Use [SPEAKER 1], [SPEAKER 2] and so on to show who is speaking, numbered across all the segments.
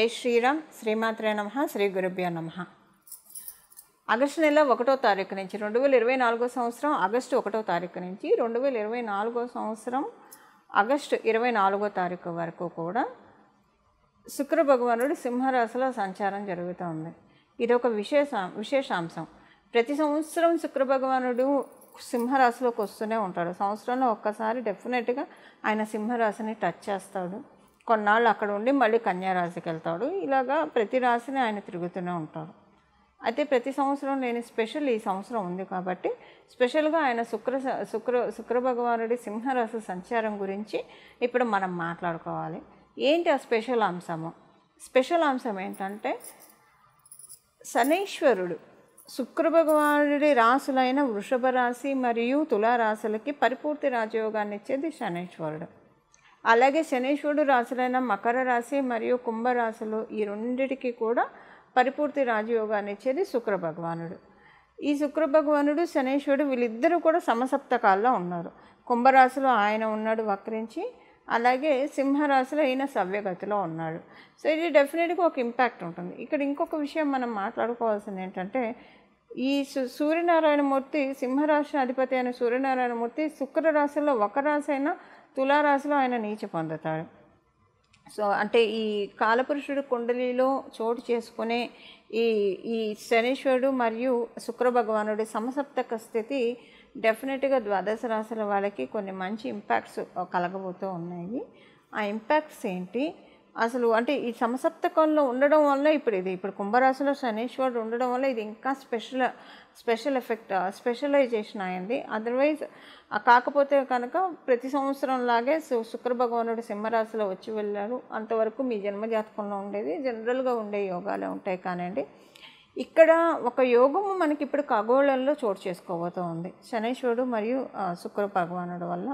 [SPEAKER 1] జై శ్రీరామ్. శ్రీమాత్రే నమః. శ్రీ గురుభ్యో నమః. ఆగస్టు నెల 1వ తారీఖు నుంచి 2024 సంవత్సరం ఆగస్టు 1వ తారీఖు నుంచి 2024 సంవత్సరం ఆగస్టు 24వ తారీఖు వరకు కూడా శుక్ర భగవానుడు సింహరాశిలో సంచారం జరుగుతుంది. ఇది ఒక విశేషాంశం. ప్రతి సంవత్సరం శుక్ర భగవానుడు సింహరాశిలోకి వస్తూనే ఉంటాడు. సంవత్సరంలో ఒక్కసారి డెఫినెట్గా ఆయన సింహరాశిని టచ్ చేస్తాడు. కొన్నాళ్ళు అక్కడ ఉండి మళ్ళీ కన్యారాశికి వెళ్తాడు. ఇలాగా ప్రతి రాశిని ఆయన తిరుగుతూనే ఉంటాడు. అయితే ప్రతి సంవత్సరం లేని స్పెషల్ ఈ సంవత్సరం ఉంది కాబట్టి స్పెషల్గా ఆయన శుక్ర భగవానుడి సింహరాశి సంచారం గురించి ఇప్పుడు మనం మాట్లాడుకోవాలి. ఏంటి ఆ స్పెషల్ అంశం ఏంటంటే శనీశ్వరుడు శుక్ర భగవానుడి రాశులైన వృషభ రాశి మరియు తులారాశులకి పరిపూర్తి రాజయోగాన్ని ఇచ్చేది శనీశ్వరుడు. అలాగే శనీశ్వరుడు రాశులైన మకర రాశి మరియు కుంభరాశులు ఈ రెండిటికి కూడా పరిపూర్తి రాజయోగాన్ని ఇచ్చేది శుక్ర భగవానుడు. ఈ శుక్ర భగవానుడు శనీశ్వరుడు వీళ్ళిద్దరూ కూడా సమసప్తకాల్లో ఉన్నారు. కుంభరాశిలో ఆయన ఉన్నాడు వక్రించి, అలాగే సింహరాశిలో ఈయన సవ్యగతిలో ఉన్నాడు. సో ఇది డెఫినెట్గా ఒక ఇంపాక్ట్ ఉంటుంది. ఇక్కడ ఇంకొక విషయం మనం మాట్లాడుకోవాల్సింది ఏంటంటే ఈ సూర్యనారాయణమూర్తి సింహరాశి అధిపతి అయిన సూర్యనారాయణమూర్తి శుక్ర రాశిలో ఒక రాశి అయినా తులారాశిలో ఆయన నీచ పొందుతాడు. సో అంటే ఈ కాలపురుషుడు కుండలిలో చోటు చేసుకునే ఈ శనీశ్వరుడు మరియు శుక్ర భగవానుడి సమసప్తక స్థితి డెఫినెట్గా ద్వాదశ రాశుల వాళ్ళకి కొన్ని మంచి ఇంపాక్ట్స్ కలగబోతూ ఉన్నాయి. ఆ ఇంపాక్ట్స్ ఏంటి అసలు అంటే ఈ సమసప్తకంలో ఉండడం వల్ల ఇప్పుడు కుంభరాశిలో శనీశ్వరుడు ఉండడం వల్ల ఇది ఇంకా స్పెషల్ ఎఫెక్ట్ స్పెషలైజేషన్ అయింది. అదర్వైజ్ కాకపోతే కనుక ప్రతి సంవత్సరం లాగే శుక్ర భగవానుడు సింహరాశిలో వచ్చి వెళ్ళారు. అంతవరకు మీ జన్మజాతకంలో ఉండేది జనరల్గా ఉండే యోగాలే ఉంటాయి. కానివ్వండి, ఇక్కడ ఒక యోగము మనకి ఇప్పుడు ఖగోళంలో చోటు చేసుకోబోతూ ఉంది శనీశ్వరుడు మరియు శుక్ర భగవానుడు వల్ల.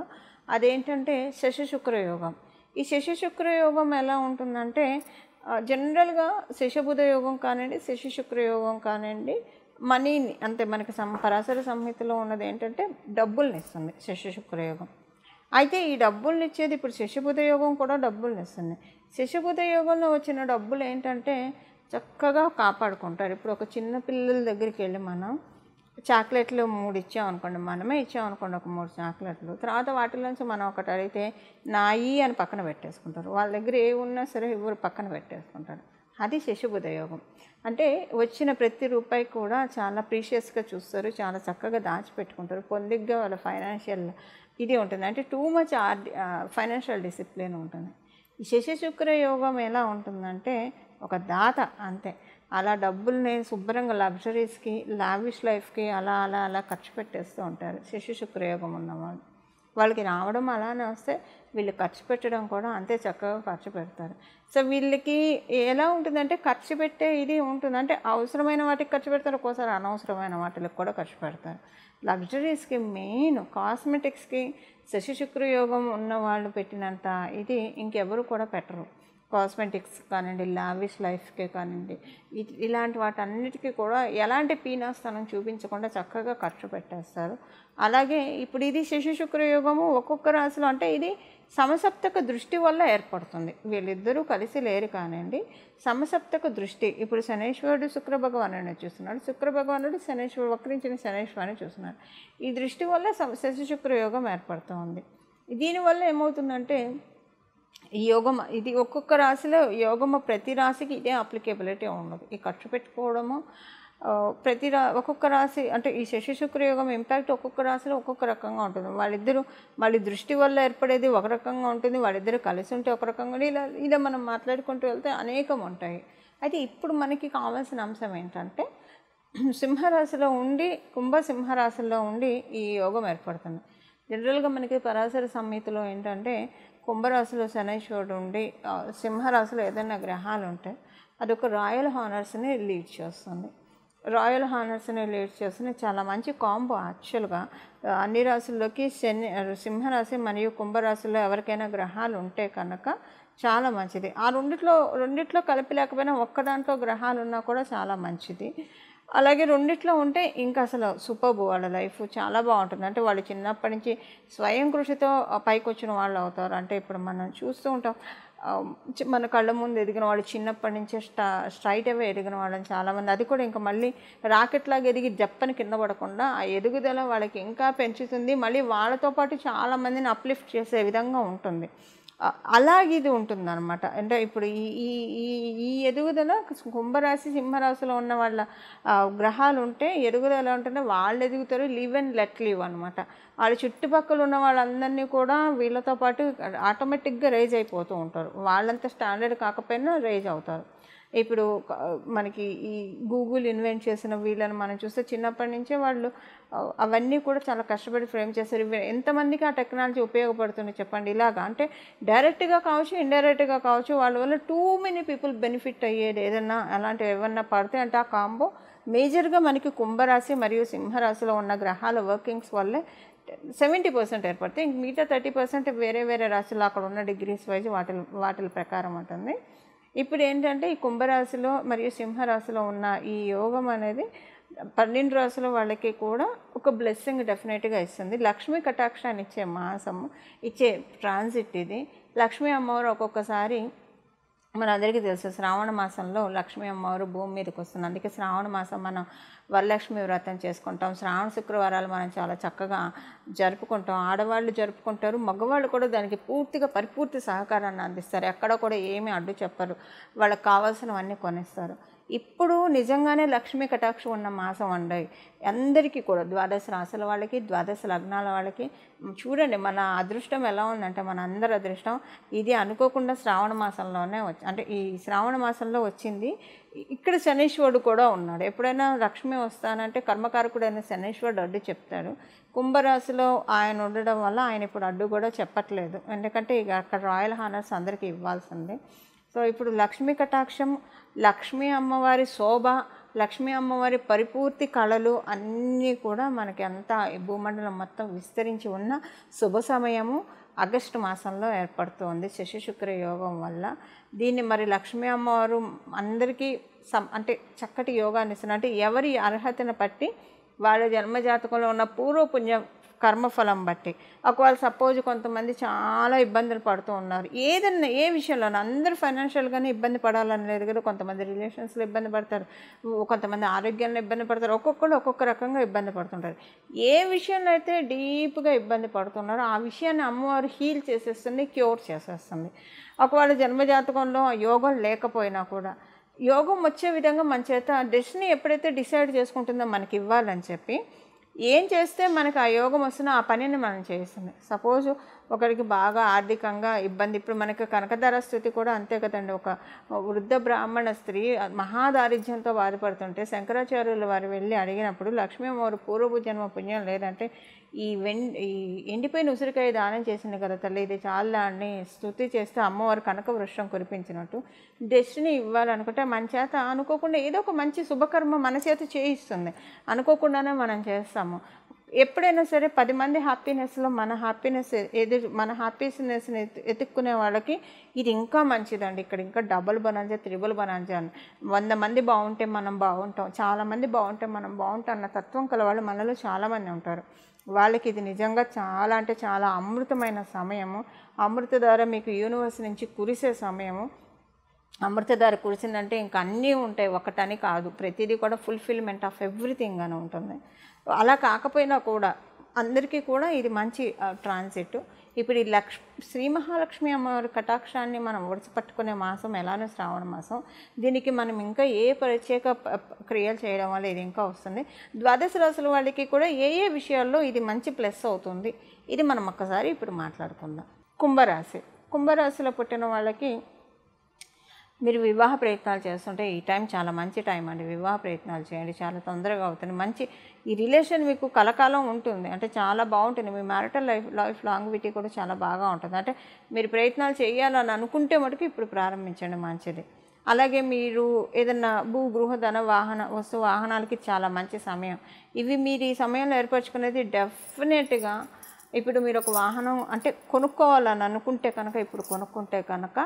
[SPEAKER 1] అదేంటంటే శశి శుక్ర యోగం. ఈ శశి శుక్ర యోగం ఎలా ఉంటుందంటే జనరల్గా శశబుధ యోగం కానివ్వండి, శశి శుక్ర యోగం కానివ్వండి, మనీని అంటే మనకి పరాశర సంహితలో ఉన్నది ఏంటంటే డబ్బుల్ని ఇస్తుంది శశి శుక్ర యోగం. అయితే ఈ డబ్బుల్ని ఇచ్చేది ఇప్పుడు శశబుధ యోగం కూడా డబ్బుల్ని ఇస్తుంది. శశబుధ యోగంలో వచ్చిన డబ్బులు ఏంటంటే చక్కగా కాపాడుకుంటారు. ఇప్పుడు ఒక చిన్న పిల్లల దగ్గరికి వెళ్ళి మనం చాక్లెట్లు 3 ఇచ్చామనుకోండి, మనమే ఇచ్చామనుకోండి ఒక 3 చాక్లెట్లు, తర్వాత వాటిలోంచి మనం ఒకటి అడిగితే నాయి అని పక్కన పెట్టేసుకుంటారు. వాళ్ళ దగ్గర ఏ ఉన్నా సరే ఎవరు పక్కన పెట్టేసుకుంటారు. అది శశబుధ యోగం. అంటే వచ్చిన ప్రతి రూపాయి కూడా చాలా ప్రీషియస్గా చూస్తారు, చాలా చక్కగా దాచిపెట్టుకుంటారు. పొందిగ్గా వాళ్ళ ఫైనాన్షియల్ ఇది ఉంటుంది. అంటే టూ మచ్ ఫైనాన్షియల్ డిసిప్లిన్ ఉంటుంది. ఈ శశి శుక్ర యోగం ఎలా ఉంటుందంటే ఒక దాత అంతే. అలా డబ్బుల్ని శుభ్రంగా లగ్జరీస్కి లావిష్ లైఫ్కి అలా అలా అలా ఖర్చు పెట్టేస్తూ ఉంటారు శశి శుక్రయోగం ఉన్నవాళ్ళు. వాళ్ళకి రావడం అలానే వస్తే వీళ్ళు ఖర్చు పెట్టడం కూడా అంతే చక్కగా ఖర్చు పెడతారు. సో వీళ్ళకి ఎలా ఉంటుందంటే ఖర్చు పెట్టే ఇది ఉంటుంది. అంటే అవసరమైన వాటికి ఖర్చు పెడతారు, ఒక్కోసారి అనవసరమైన వాటికి కూడా ఖర్చు పెడతారు. లగ్జరీస్కి మెయిన్ కాస్మెటిక్స్కి శశి శుక్రయోగం ఉన్న వాళ్ళు పెట్టినంత ఇది ఇంకెవరు కూడా పెట్టరు. కాస్మెటిక్స్ కానివ్వండి, లావిష్ లైఫ్కే కానివ్వండి, ఇలాంటి వాటన్నిటికీ కూడా ఎలాంటి పీనాస్థానం చూపించకుండా చక్కగా ఖర్చు పెట్టేస్తారు. అలాగే ఇప్పుడు ఇది శశి శుక్రయోగము ఒక్కొక్క రాశిలో అంటే ఇది సమసప్తక దృష్టి వల్ల ఏర్పడుతుంది. వీళ్ళిద్దరూ కలిసి లేరు కానివ్వండి, సమసప్తక దృష్టి. ఇప్పుడు శనీశ్వరుడు శుక్ర భగవానుడిని చూస్తున్నాడు, శుక్ర భగవానుడు శనీశ్వరుడు వక్రించిన శనీశ్వరుని చూస్తున్నాడు. ఈ దృష్టి వల్ల శశి శుక్రయోగం ఏర్పడుతుంది. దీనివల్ల ఏమవుతుందంటే ఈ యోగం ఇది ఒక్కొక్క రాశిలో యోగము ప్రతి రాశికి ఇదే అప్లికేబిలిటీ ఉండదు. ఈ ఖర్చు పెట్టుకోవడము ఒక్కొక్క రాశి అంటే ఈ శశి శుక్ర యోగం ఇంపాక్ట్ ఒక్కొక్క రాశిలో ఒక్కొక్క రకంగా ఉంటుంది. వాళ్ళిద్దరూ మళ్ళీ దృష్టి వల్ల ఏర్పడేది ఒక రకంగా ఉంటుంది, వాళ్ళిద్దరూ కలిసి ఉంటే ఒక రకంగా ఇలా మనం మాట్లాడుకుంటూ వెళ్తే అనేకం ఉంటాయి. అయితే ఇప్పుడు మనకి కావాల్సిన అంశం ఏంటంటే సింహరాశిలో ఉండి సింహరాశిలో ఉండి ఈ యోగం ఏర్పడుతుంది. జనరల్గా మనకి పరాశర సంహితలో ఏంటంటే కుంభరాశిలో శనీశ్వరుడు ఉండి సింహరాశిలో ఏదైనా గ్రహాలు ఉంటే అదొక రాయల్ హానర్స్ని లీడ్ చేస్తుంది. చాలా మంచి కాంబో. యాక్చువల్గా అన్ని రాశుల్లోకి సింహరాశి మరియు కుంభరాశిలో ఎవరికైనా గ్రహాలు ఉంటే కనుక చాలా మంచిది. ఆ రెండిట్లో కలిపి లేకపోయినా ఒక్క దాంట్లో గ్రహాలు ఉన్నా కూడా చాలా మంచిది. అలాగే రెండిట్లో ఉంటే ఇంకా అసలు సూపర్బ్, వాళ్ళ లైఫ్ చాలా బాగుంటుంది. అంటే వాళ్ళు చిన్నప్పటి నుంచి స్వయం కృషితో పైకి వచ్చిన వాళ్ళు అవుతారు. అంటే ఇప్పుడు మనం చూస్తూ ఉంటాం మన కళ్ళ ముందు ఎదిగిన వాళ్ళు చిన్నప్పటి నుంచే స్ట్రైట్ అవే ఎదిగిన వాళ్ళని చాలామంది, అది కూడా ఇంకా మళ్ళీ రాకెట్ లాగా ఎదిగి జప్పని కింద పడకుండా ఆ ఎదుగుదల వాళ్ళకి ఇంకా పెంచుతుంది, మళ్ళీ వాళ్ళతో పాటు చాలామందిని అప్లిఫ్ట్ చేసే విధంగా ఉంటుంది. అలాగే ఇది ఉంటుందన్నమాట. అంటే ఇప్పుడు ఈ ఈ ఈ ఈ ఎదుగుదల కుంభరాశి సింహరాశిలో ఉన్న వాళ్ళ గ్రహాలు ఉంటే ఎదుగుదల ఎలా ఉంటుంటే వాళ్ళు ఎదుగుతారు, లివ్ అండ్ లెట్ లివ్ అనమాట. వాళ్ళ చుట్టుపక్కల ఉన్న వాళ్ళందరినీ కూడా వీళ్ళతో పాటు ఆటోమేటిక్గా రైజ్ అయిపోతూ ఉంటారు. వాళ్ళంతా స్టాండర్డ్ కాకపోయినా రైజ్ అవుతారు. ఇప్పుడు మనకి ఈ గూగుల్ ఇన్వెంట్ చేసిన వీళ్ళని మనం చూస్తే చిన్నప్పటి నుంచే వాళ్ళు అవన్నీ కూడా చాలా కష్టపడి ఫ్రేమ్ చేస్తారు. ఎంతమందికి ఆ టెక్నాలజీ ఉపయోగపడుతుంది చెప్పండి. ఇలాగా అంటే డైరెక్ట్గా కావచ్చు, ఇండైరెక్ట్గా కావచ్చు, వాళ్ళ వల్ల టూ మెనీ పీపుల్ బెనిఫిట్ అయ్యేది ఏదన్నా అలాంటివి ఏమన్నా పడితే అంటే ఆ కాంబో మేజర్గా మనకి కుంభరాశి మరియు సింహరాశిలో ఉన్న గ్రహాల వర్కింగ్స్ వల్లే 70% ఏర్పడతాయి. ఇంక మిగతా 30% వేరే వేరే రాశులు అక్కడ ఉన్న డిగ్రీస్ వైజ్ వాటి ప్రకారం ఉంటుంది. ఇప్పుడు ఏంటంటే ఈ కుంభరాశిలో మరియు సింహరాశిలో ఉన్న ఈ యోగం అనేది 12 రాశుల వాళ్ళకి కూడా ఒక బ్లెస్సింగ్ డెఫినెట్గా ఇస్తుంది. లక్ష్మీ కటాక్షాన్ని ఇచ్చే మాసం, ఇచ్చే ట్రాన్సిట్ ఇది. లక్ష్మీ అమ్మవారు ఒక్కొక్కసారి మనందరికీ తెలుసు శ్రావణ మాసంలో లక్ష్మీ అమ్మవారు భూమి మీదకి వస్తుంది. అందుకే శ్రావణ మాసం మనం వరలక్ష్మి వ్రతం చేసుకుంటాం. శ్రావణ శుక్రవారాలు మనం చాలా చక్కగా జరుపుకుంటాం. ఆడవాళ్ళు జరుపుకుంటారు, మగవాళ్ళు కూడా దానికి పరిపూర్తి సహకారాన్ని అందిస్తారు. ఎక్కడ కూడా ఏమీ అడ్డు చెప్పరు, వాళ్ళకి కావాల్సినవన్నీ కొనిస్తారు. ఇప్పుడు నిజంగానే లక్ష్మీ కటాక్షం ఉన్న మాసం అండి అందరికీ కూడా, 12 రాశుల వాళ్ళకి, 12 లగ్నాల వాళ్ళకి. చూడండి మన అదృష్టం ఎలా ఉందంటే, మన అందరి అదృష్టం ఇది అనుకోకుండా శ్రావణ మాసంలోనే అంటే ఈ శ్రావణ మాసంలో వచ్చింది. ఇక్కడ శనీశ్వరుడు కూడా ఉన్నాడు. ఎప్పుడైనా లక్ష్మి వస్తానంటే కర్మకారకుడైన శనీశ్వరుడు అడ్డు చెప్తాడు. కుంభరాశిలో ఆయన ఉండడం వల్ల ఆయన ఇప్పుడు అడ్డు కూడా చెప్పట్లేదు, ఎందుకంటే ఇక అక్కడ రాయల్ హానర్స్ అందరికీ ఇవ్వాల్సిందే. సో ఇప్పుడు లక్ష్మీ కటాక్షం, లక్ష్మీ అమ్మవారి శోభ, లక్ష్మీ అమ్మవారి పరిపూర్తి కళలు అన్నీ కూడా మనకి అంతా భూమండలం మొత్తం విస్తరించి ఉన్న శుభ సమయము ఆగస్టు మాసంలో ఏర్పడుతుంది శశి శుక్ర యోగం వల్ల. దీన్ని మరి లక్ష్మీ అమ్మవారు అందరికీ అంటే చక్కటి యోగాన్ని ఇస్తున్నారు. అంటే ఎవరి అర్హతను బట్టి వాళ్ళ జన్మజాతకంలో ఉన్న పూర్వపుణ్య కర్మఫలం బట్టి. ఒకవేళ సపోజ్ కొంతమంది చాలా ఇబ్బందులు పడుతూ ఉన్నారు ఏదన్నా ఏ విషయంలోనూ, అందరూ ఫైనాన్షియల్గానే ఇబ్బంది పడాలని లేదు కదా, కొంతమంది రిలేషన్స్లో ఇబ్బంది పడతారు, కొంతమంది ఆరోగ్యంలో ఇబ్బంది పడతారు, ఒక్కొక్కరు ఒక్కొక్క రకంగా ఇబ్బంది పడుతుంటారు. ఏ విషయంలో అయితే డీప్గా ఇబ్బంది పడుతున్నారో ఆ విషయాన్ని అమ్మవారు హీల్ చేసేస్తుంది, క్యూర్ చేసేస్తుంది. ఒకవేళ జన్మజాతకంలో యోగం లేకపోయినా కూడా యోగం వచ్చే విధంగా మన చేత డెస్టినీ ఎప్పుడైతే డిసైడ్ చేసుకుంటుందో మనకి ఇవ్వాలని చెప్పి ఏం చేస్తే మనకు ఆ యోగం వస్తున్నా ఆ పనిని మనం చేస్తుంది. సపోజ్ ఒకరికి బాగా ఆర్థికంగా ఇబ్బంది, ఇప్పుడు మనకి కనకధార స్థితి కూడా అంతే కదండి. ఒక వృద్ధ బ్రాహ్మణ స్త్రీ మహాదారిద్ర్యంతో బాధపడుతుంటే శంకరాచార్యులు వారు వెళ్ళి అడిగినప్పుడు లక్ష్మీ అమ్మవారు పూర్వపు జన్మ పుణ్యం లేదంటే ఈ ఎండిపోయిన ఉసిరికాయ దానం చేసింది కదా తల్లి, ఇది చాలా అని స్తుతి చేస్తే అమ్మవారు కనక వృక్షం కురిపించినట్టు డెస్టినీ ఇవ్వాలనుకుంటే మన చేత అనుకోకుండా ఏదో ఒక మంచి శుభకర్మ మన చేత చేయిస్తుంది, అనుకోకుండానే మనం చేస్తాము. ఎప్పుడైనా సరే 10 మంది హ్యాపీనెస్లో మన హ్యాపీనెస్ని ఎత్తుక్కునే వాళ్ళకి ఇది ఇంకా మంచిదండి. ఇక్కడ ఇంకా డబుల్ బనాంజా, త్రిబుల్ బనాంజా అని 100 మంది బాగుంటే మనం బాగుంటాం, చాలామంది బాగుంటే మనం బాగుంటాం అన్న తత్వం కల వాళ్ళు మనలో చాలామంది ఉంటారు. వాళ్ళకి ఇది నిజంగా చాలా అంటే చాలా అమృతమైన సమయము. అమృతధార మీకు యూనివర్స్ నుంచి కురిసే సమయము. అమృతధార కురిసిందంటే ఇంకా అన్నీ ఉంటాయి, ఒకటని కాదు, ప్రతిదీ కూడా ఫుల్ఫిల్మెంట్ ఆఫ్ ఎవ్రీథింగ్ అని ఉంటుంది. అలా కాకపోయినా కూడా అందరికీ కూడా ఇది మంచి ట్రాన్సిట్. ఇప్పుడు ఈ శ్రీ మహాలక్ష్మి అమ్మవారి కటాక్షాన్ని మనం ఒడిసిపట్టుకునే మాసం ఎలానో శ్రావణ మాసం, దీనికి మనం ఇంకా ఏ ప్రత్యేక క్రియలు చేయడం వల్ల ఇది ఇంకా వస్తుంది. 12 రాశుల వాళ్ళకి కూడా ఏ ఏ విషయాల్లో ఇది మంచి ప్లస్ అవుతుంది, ఇది మనం ఒక్కసారి ఇప్పుడు మాట్లాడుకుందాం. కుంభరాశిలో పుట్టిన వాళ్ళకి మీరు వివాహ ప్రయత్నాలు చేస్తుంటే ఈ టైం చాలా మంచి టైం అండి. వివాహ ప్రయత్నాలు చేయండి, చాలా తొందరగా అవుతుంది. మంచి ఈ రిలేషన్ మీకు కలకాలం ఉంటుంది, అంటే చాలా బాగుంటుంది. మీ మ్యారిటల్ లైఫ్ లాంగ్విటీ కూడా చాలా బాగా ఉంటుంది. అంటే మీరు ప్రయత్నాలు చేయాలని అనుకుంటే మటుకు ఇప్పుడు ప్రారంభించండి, మంచిది. అలాగే మీరు ఏదన్నా గృహ ధన వస్తు వాహనాలకి చాలా మంచి సమయం. ఇవి మీరు ఈ సమయంలో ఏర్పరచుకునేది డెఫినెట్గా. ఇప్పుడు మీరు ఒక వాహనం అంటే కొనుక్కోవాలని అనుకుంటే కనుక ఇప్పుడు కొనుక్కుంటే కనుక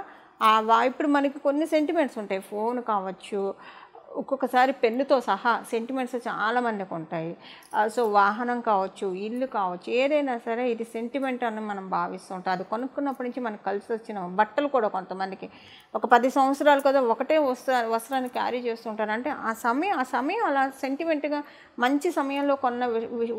[SPEAKER 1] ఇప్పుడు మనకి కొన్ని సెంటిమెంట్స్ ఉంటాయి. ఫోన్ కావచ్చు, ఒక్కొక్కసారి పెన్నుతో సహా సెంటిమెంట్స్ చాలా మందికి ఉంటాయి. సో వాహనం కావచ్చు, ఇల్లు కావచ్చు, ఏదైనా సరే ఇది సెంటిమెంట్ అని మనం భావిస్తూ ఉంటాం. అది కొనుక్కున్నప్పటి నుంచి మనకు కలిసి వచ్చిన బట్టలు కూడా కొంతమందికి ఒక 10 సంవత్సరాలు కదా ఒకటే వస్త్రాన్ని క్యారీ చేస్తుంటారు. అంటే ఆ సమయం అలా సెంటిమెంట్గా మంచి సమయంలో కొన్న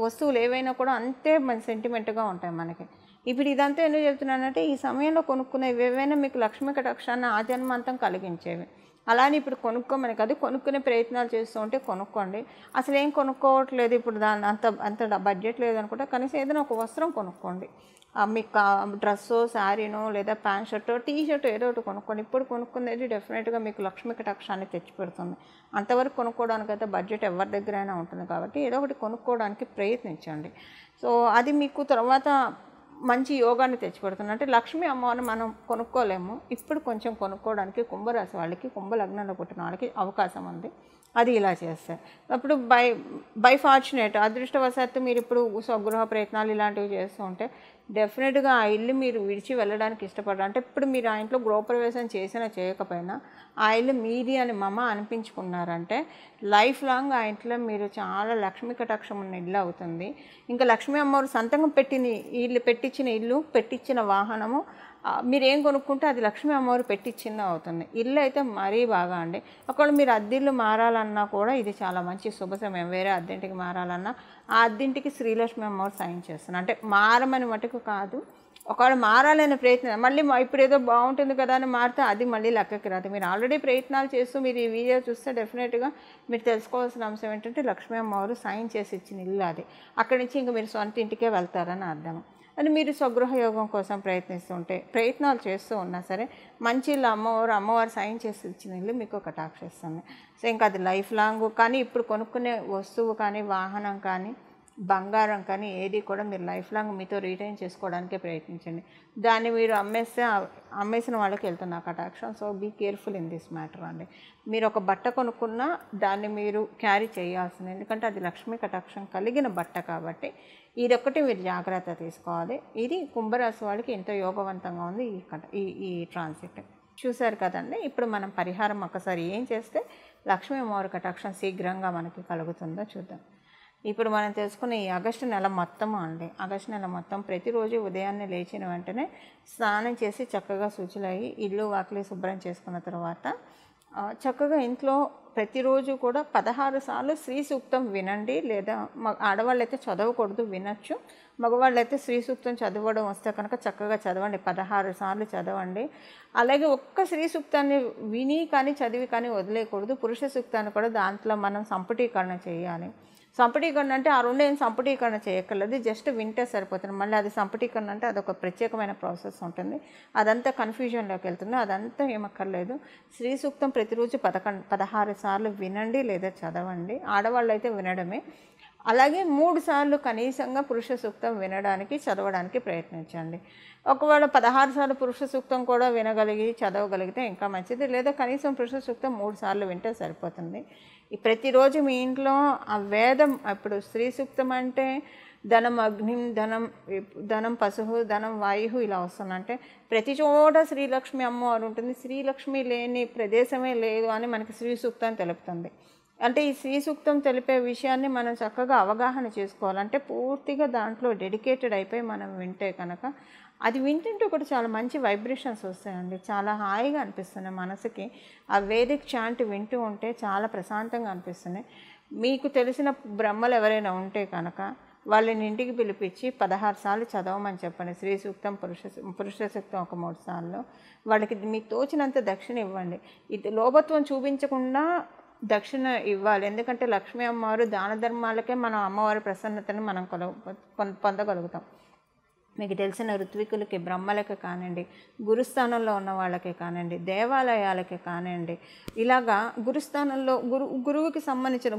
[SPEAKER 1] వస్తువులు ఏవైనా కూడా అంతే మన సెంటిమెంట్గా ఉంటాయి మనకి. ఇప్పుడు ఇదంతా ఎందుకు చెప్తున్నానంటే ఈ సమయంలో కొనుక్కునేవి ఏవైనా మీకు లక్ష్మీ కటాక్షాన్ని ఆజన్మాంతం కలిగించేవి. అలానే ఇప్పుడు కొనుక్కోమని కాదు, కొనుక్కునే ప్రయత్నాలు చేస్తూ ఉంటే కొనుక్కోండి. అసలు ఏం కొనుక్కోవట్లేదు ఇప్పుడు దాన్ని అంత బడ్జెట్ లేదనుకుంటే కనీసం ఏదైనా ఒక వస్త్రం కొనుక్కోండి. మీకు డ్రెస్సో, శారీనో లేదా ప్యాంట్ షర్టో, టీ షర్ట్ ఏదో ఒకటి కొనుక్కోండి. ఇప్పుడు కొనుక్కునేది డెఫినెట్గా మీకు లక్ష్మీ కటాక్షాన్ని తెచ్చిపెడుతుంది. అంతవరకు కొనుక్కోవడానికి అయితే బడ్జెట్ ఎవరి దగ్గరైనా ఉంటుంది కాబట్టి ఏదో ఒకటి కొనుక్కోవడానికి ప్రయత్నించండి. సో అది మీకు తర్వాత మంచి యోగాన్ని తెచ్చిపెడుతుంది. అంటే లక్ష్మీ అమ్మవారిని మనం కొనుక్కోలేము, ఇప్పుడు కొంచెం కొనుక్కోవడానికి కుంభరాశి వాళ్ళకి, కుంభ లగ్నంలో పుట్టిన వాళ్ళకి అవకాశం ఉంది. అది ఇలా చేస్తారు. అప్పుడు బై ఫార్చునేట్ అదృష్టవశాత్తు మీరు ఇప్పుడు స్వగృహ ప్రయత్నాలు ఇలాంటివి చేస్తూ ఉంటే డెఫినెట్గా ఆ ఇల్లు మీరు విడిచి వెళ్ళడానికి ఇష్టపడరు. అంటే ఇప్పుడు మీరు ఆ ఇంట్లో గృహప్రవేశం చేసినా చేయకపోయినా ఆ ఇల్లు మీది అని అనిపించుకున్నారంటే లైఫ్ లాంగ్ ఆ ఇంట్లో మీరు చాలా లక్ష్మీ కటాక్షం ఉన్న ఇల్లు అవుతుంది. ఇంకా లక్ష్మీ అమ్మవారు సంతకం పెట్టించిన ఇల్లు, పెట్టించిన వాహనము, మీరేం కొనుక్కుంటే అది లక్ష్మీ అమ్మవారు పెట్టించింది అవుతుంది. ఇల్లు అయితే మరీ బాగా అండి. ఒకవేళ మీరు అద్దిల్లు మారాలన్నా కూడా ఇది చాలా మంచి శుభ సమయం. వేరే అద్దెంటికి మారాలన్నా ఆ అద్దింటికి శ్రీలక్ష్మి అమ్మవారు సాయం చేస్తున్నారు. అంటే మారమని మటుకు కాదు, ఒకవేళ మారాలనే ప్రయత్నం మళ్ళీ ఇప్పుడు ఏదో బాగుంటుంది కదా అని మారితే అది మళ్ళీ లెక్కకి రాదు. మీరు ఆల్రెడీ ప్రయత్నాలు చేస్తూ మీరు ఈ వీడియో చూస్తే డెఫినెట్గా మీరు తెలుసుకోవాల్సిన అంశం ఏంటంటే లక్ష్మీ అమ్మవారు సాయం చేసి ఇచ్చిన ఇల్లు అది. అక్కడి నుంచి ఇంక మీరు సొంత ఇంటికే వెళ్తారని అర్థం. అని మీరు స్వగృహ యోగం కోసం ప్రయత్నాలు చేస్తూ ఉన్నా సరే మంచి ఇల్లు అమ్మవారు సాయం చేసి ఇచ్చిన ఇల్లు మీకు కటాక్షిస్తుంది. సో ఇంకా అది లైఫ్ లాంగ్. కానీ ఇప్పుడు కొనుక్కునే వస్తువు కానీ, వాహనం కానీ, బంగారం కానీ ఏది కూడా మీరు లైఫ్ లాంగ్ మీతో రిటైన్ చేసుకోవడానికే ప్రయత్నించండి. దాన్ని మీరు అమ్మేసిన వాళ్ళకి వెళ్తున్న కటాక్షం. So be careful in this matter అండి. మీరు ఒక బట్ట కొనుక్కున్నా దాన్ని మీరు క్యారీ చేయాల్సింది, ఎందుకంటే అది లక్ష్మీ కటాక్షం కలిగిన బట్ట కాబట్టి ఇదొక్కటి మీరు జాగ్రత్త తీసుకోవాలి. ఇది కుంభరాశి వాళ్ళకి ఎంతో యోగవంతంగా ఉంది ఈ ట్రాన్సిట్. చూశారు కదండి. ఇప్పుడు మనం పరిహారం ఒకసారి ఏం చేస్తే లక్ష్మీ అమ్మవారి కటాక్షం శీఘ్రంగా మనకి కలుగుతుందో చూద్దాం. ఇప్పుడు మనం తెలుసుకున్న ఈ ఆగస్టు నెల మొత్తం ప్రతిరోజు ఉదయాన్నే లేచిన వెంటనే స్నానం చేసి చక్కగా శుచులయ్యి ఇల్లు వాకిలి శుభ్రం చేసుకున్న తర్వాత చక్కగా ఇంట్లో ప్రతిరోజు కూడా 16 సార్లు శ్రీ సూక్తం వినండి. లేదా ఆడవాళ్ళైతే చదవకూడదు, వినొచ్చు. మగవాళ్ళైతే శ్రీ సూక్తం చదవడం వస్తే కనుక చక్కగా చదవండి, 16 సార్లు చదవండి. అలాగే ఒక్క శ్రీ సూక్తాన్ని విని కానీ చదివి కానీ వదిలేయకూడదు. పురుష సూక్తాన్ని కూడా దాంట్లో మనం సంపుటీకరణ చేయాలి. సంపుటీకరణ అంటే ఆ రెండేం సంపుటీకరణ చేయక్కర్లేదు, జస్ట్ వింటే సరిపోతుంది. మళ్ళీ అది సంపుటీకరణ అంటే అదొక ప్రత్యేకమైన ప్రాసెస్ ఉంటుంది, అదంతా కన్ఫ్యూజన్లోకి వెళ్తుంది. అదంతా ఏమక్కర్లేదు. శ్రీ సూక్తం ప్రతిరోజు 16 సార్లు వినండి లేదా చదవండి. ఆడవాళ్ళు అయితే వినడమే. అలాగే 3 సార్లు కనీసంగా పురుష సూక్తం వినడానికి చదవడానికి ప్రయత్నించండి. ఒకవేళ 16 సార్లు పురుష సూక్తం కూడా చదవగలిగితే ఇంకా మంచిది. లేదా కనీసం పురుష సూక్తం 3 సార్లు వింటే సరిపోతుంది. ప్రతిరోజు మీ ఇంట్లో ఆ వేదం, ఇప్పుడు స్త్రీ సూక్తం అంటే ధనం అగ్నిం, ధనం పశువు, ధనం వాయు ఇలా వస్తుందంటే ప్రతి చోట శ్రీలక్ష్మి అమ్మవారు ఉంటుంది. శ్రీలక్ష్మి లేని ప్రదేశమే లేదు అని మనకి శ్రీ సూక్తం తెలుపుతుంది. అంటే ఈ శ్రీ సూక్తం తెలిపే విషయాన్ని మనం చక్కగా అవగాహన చేసుకోవాలంటే పూర్తిగా దాంట్లో డెడికేటెడ్ అయిపోయి మనం వింటే కనుక అది వింటుంటే కూడా చాలా మంచి వైబ్రేషన్స్ వస్తాయండి. చాలా హాయిగా అనిపిస్తున్నాయి మనసుకి. ఆ వేదిక్ చాంట్ వింటూ ఉంటే చాలా ప్రశాంతంగా అనిపిస్తున్నాయి. మీకు తెలిసిన బ్రహ్మలు ఎవరైనా ఉంటే కనుక వాళ్ళని ఇంటికి పిలిపించి 16 సార్లు చదవమని చెప్పండి. శ్రీ సూక్తం, పురుష సూక్తం ఒక 3 సార్లు. వాళ్ళకి మీకు తోచినంత దక్షిణ ఇవ్వండి. ఇది లోభత్వం చూపించకుండా దక్షిణ ఇవ్వాలి. ఎందుకంటే లక్ష్మీ అమ్మవారు దాన ధర్మాలకే మనం అమ్మవారి ప్రసన్నతని మనం పొందగలుగుతాం. మీకు తెలిసిన ఋత్వికులకి, బ్రహ్మలకి కానివ్వండి, గురుస్థానంలో ఉన్న వాళ్ళకి కానివ్వండి, దేవాలయాలకి కానివ్వండి, ఇలాగా గురుస్థానంలో గురువుకి సంబంధించిన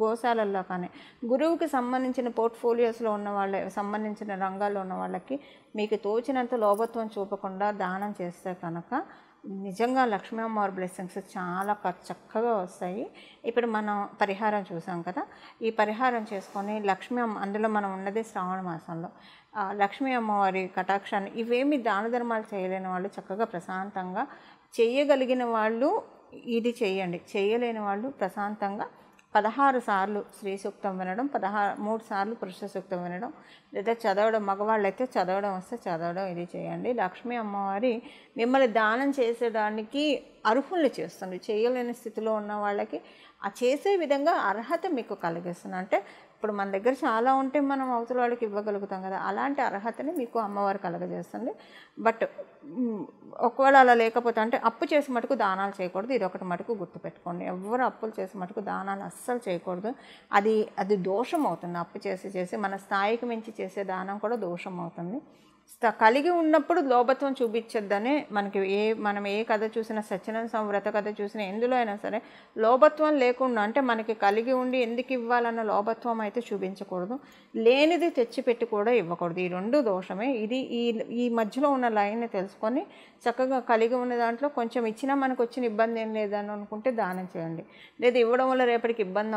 [SPEAKER 1] గోశాలల్లో కానీ గురువుకి సంబంధించిన పోర్ట్ఫోలియోస్లో ఉన్న సంబంధించిన రంగాల్లో ఉన్న వాళ్ళకి మీకు తోచినంత లోభత్వం చూపకుండా దానం చేస్తే కనుక నిజంగా లక్ష్మీ అమ్మవారి బ్లెస్సింగ్స్ చాలా చక్కగా వస్తాయి. ఇప్పుడు మనం పరిహారం చూసాం కదా, ఈ పరిహారం చేసుకొని అందులో మనం ఉన్నది శ్రావణ మాసంలో లక్ష్మీ అమ్మవారి కటాక్షాన్ని ఇవేమి దాన ధర్మాలు చేయలేని వాళ్ళు చక్కగా ప్రశాంతంగా చేయగలిగిన వాళ్ళు ఇది చేయండి. చేయలేని వాళ్ళు ప్రశాంతంగా 16 సార్లు శ్రీ సూక్తం వినడం, 3 సార్లు పురుష సూక్తం వినడం, లేదా చదవడం, మగవాళ్ళైతే చదవడం వస్తే చదవడం, ఇది చేయండి. లక్ష్మీ అమ్మవారి మిమ్మల్ని దానం చేసేదానికి అర్హుల్ని చేస్తుంది. చేయలేని స్థితిలో ఉన్న వాళ్ళకి ఆ చేసే విధంగా అర్హత మీకు కలిగిస్తుంది. అంటే ఇప్పుడు మన దగ్గర చాలా ఉంటే మనం అవతల వాళ్ళకి ఇవ్వగలుగుతాం కదా, అలాంటి అర్హతని మీకు అమ్మవారు కలగజేస్తుంది. బట్ ఒకవేళ అలా లేకపోతే అంటే అప్పు చేసి మటుకు దానాలు చేయకూడదు. ఇది ఒకటి మటుకు గుర్తుపెట్టుకోండి. ఎవరు అప్పులు చేసి మటుకు దానాలు అస్సలు చేయకూడదు. అది దోషం అవుతుంది. అప్పు చేసి మన స్థాయికి మించి చేసే దానం కూడా దోషం అవుతుంది. కలిగి ఉన్నప్పుడు లోభత్వం చూపించొద్దనే మనం ఏ కథ చూసినా, సత్యనారాయణ స్వామి వ్రత కథ చూసినా, ఎందులో అయినా సరే లోభత్వం లేకుండా, అంటే మనకి కలిగి ఉండి ఎందుకు ఇవ్వాలన్న లోభత్వం అయితే చూపించకూడదు. లేనిది తెచ్చిపెట్టి కూడా ఇవ్వకూడదు. ఈ రెండు దోషమే. ఇది ఈ మధ్యలో ఉన్న లైన్ని తెలుసుకొని చక్కగా కలిగి ఉన్న దాంట్లో కొంచెం ఇచ్చినా మనకు వచ్చిన ఇబ్బంది ఏం లేదని అనుకుంటే దానం చేయండి. లేదా ఇవ్వడం వల్ల రేపటికి ఇబ్బంది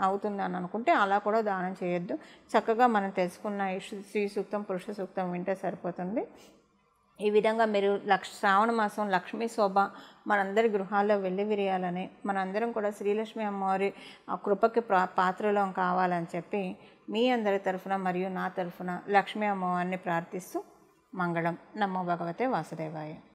[SPEAKER 1] అవుతుందని అనుకుంటే అలా కూడా దానం చేయొద్దు. చక్కగా మనం తెలుసుకున్న శ్రీ సూక్తం, పురుష సూక్తం వింటే సరిపోతుంది. ఈ విధంగా మీరు శ్రావణ మాసం లక్ష్మీ శోభ మనందరి గృహాల్లో వెల్లివిరియాలని, మనందరం కూడా శ్రీలక్ష్మి అమ్మవారి ఆ కృపకి పాత్రలో కావాలని చెప్పి మీ అందరి తరఫున మరియు నా తరఫున లక్ష్మీ అమ్మవారిని ప్రార్థిస్తూ మంగళం. నమో భగవతే వాసుదేవాయ.